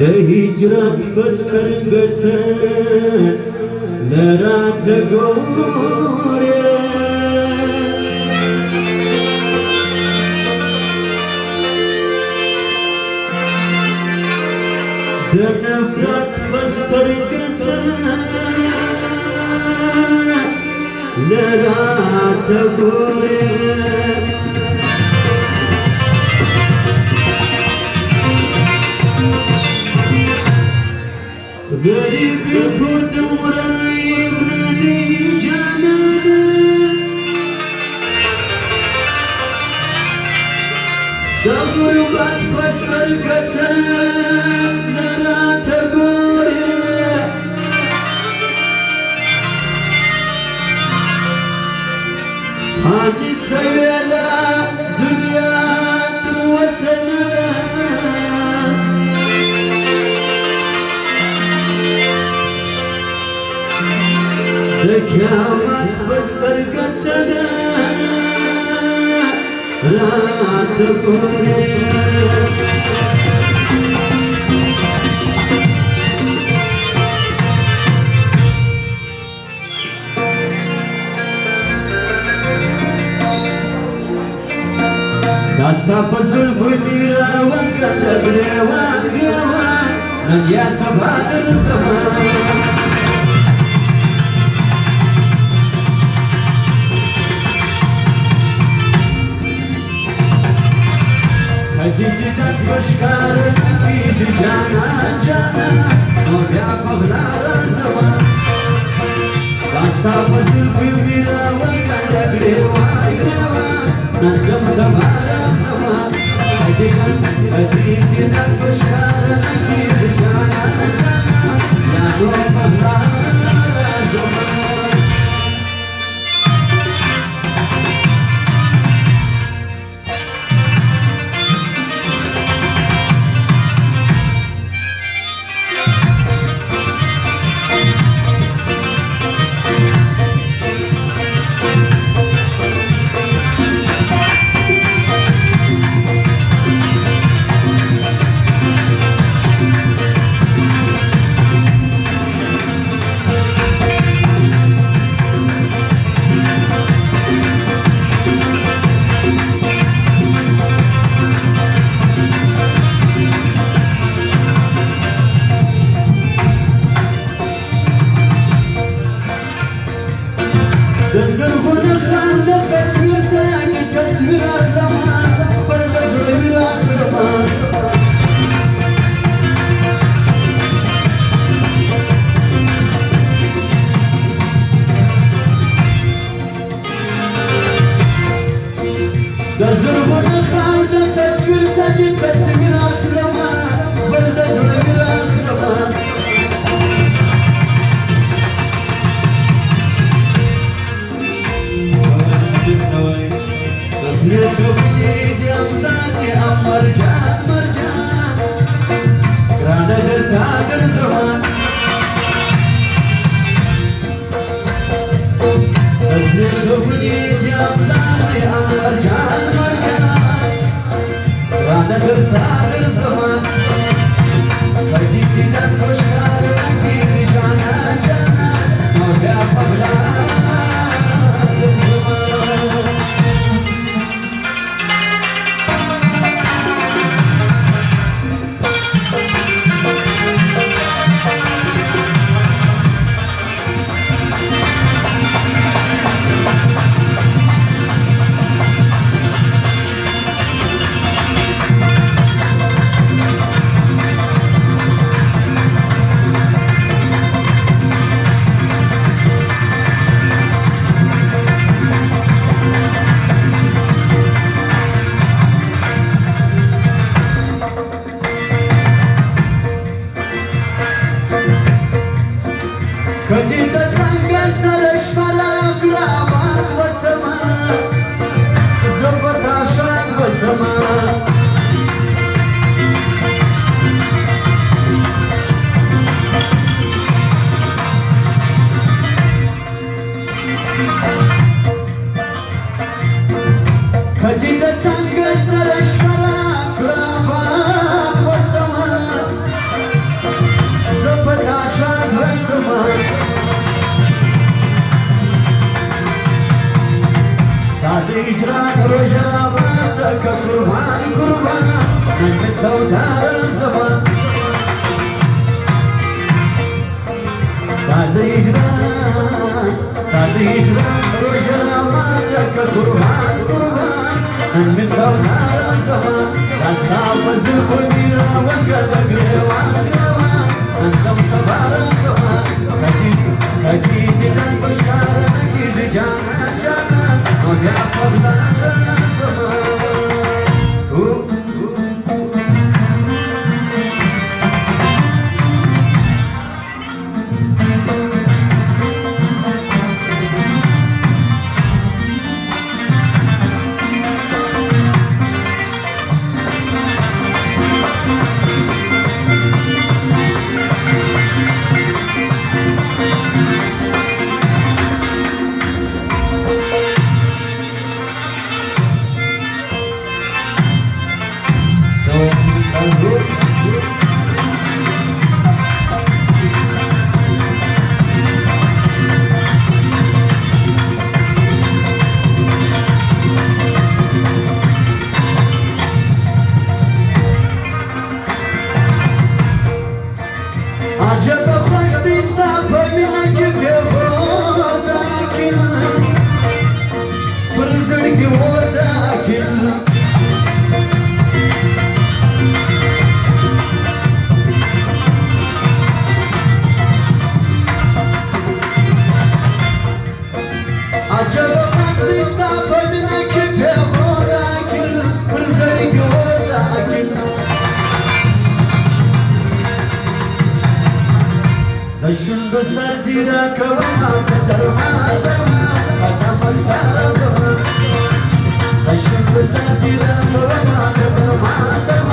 هجرت بسترقت لرات قوري دنفرت بسترقت لرات قوري غريب الفود ورايب نادي جنانا دا غربت فسر قسم لنا تقوري هاني سويلا دنيا تروسنا كامت فاسترقت سنة لا تقولي تستفز البنيرة وقلب ريوان قريوان من يا سبات الزمان هديدك بشكارك بيجي جانا جانا نوبيا فغلار زمان تستفز البنيرة وقلب ريوان قريوان ننزم سمارا زمان هديدك بشكارك بيجي جانا جانا يا نوبيا فغلار زمان saudara sama rasa pezubunira wagal grewa grewa antam sabara sama kaki dan perskara lagi jangan jangan oleh perdana sama Dashun besar tidak kawan terhad pada masa zaman. Dashun besar tidak kawan terhad